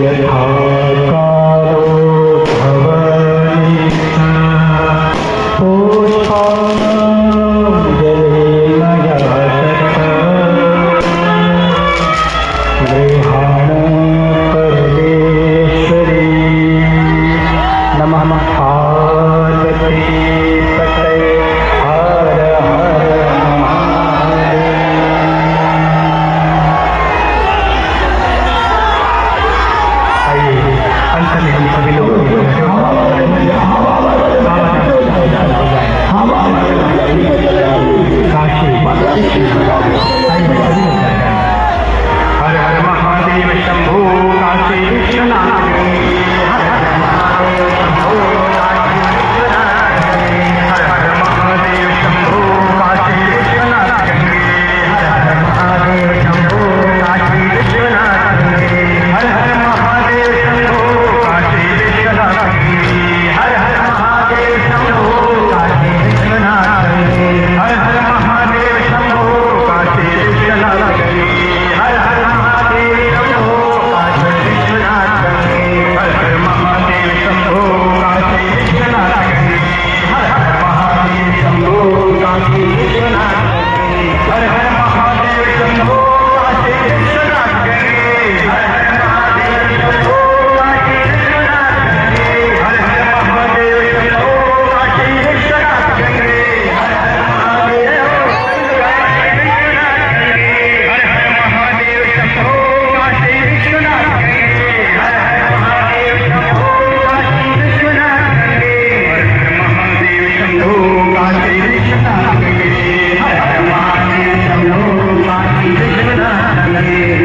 यथा कालो भवनिष्ठा पुष्पाञ्जलिर्मया तथा गृहाण परमेश्वरी नमः पार्वती पतये हर हर महादेव। अंत में हम सभी लोग काशी हर हर महादेव शंभो काशी विश्वनाथ हर हर महादेव शंभो काशी विश्वनाथ हर हर महादेव शंभो काशी विश्वनाथ हर हर महादेव शंभो काशी विश्वनाथ हर हर महादेव शंभो काशी विश्वनाथ हर हर महादेव शंभो काशी विश्वनाथ हर हर महादेव शंभो काशी विश्वनाथ हर हर महादेव शंभो काशी विश्वनाथ हर हर महादेव शंभो काशी विश्वनाथ हर हर महादेव शंभो काशी विश्वनाथ हर हर महादेव शंभो काशी विश्वनाथ हर हर महादेव शंभो काशी विश्वनाथ हर हर महादेव शंभो काशी विश्वनाथ हर हर महादेव हर हर महादेव शंभो काशी विश्वनाथ हर हर महादेव शंभो काशी विश्वनाथ हर हर महादेव शंभो काशी विश्वनाथ हर हर महादेव शंभो काशी विश्वनाथ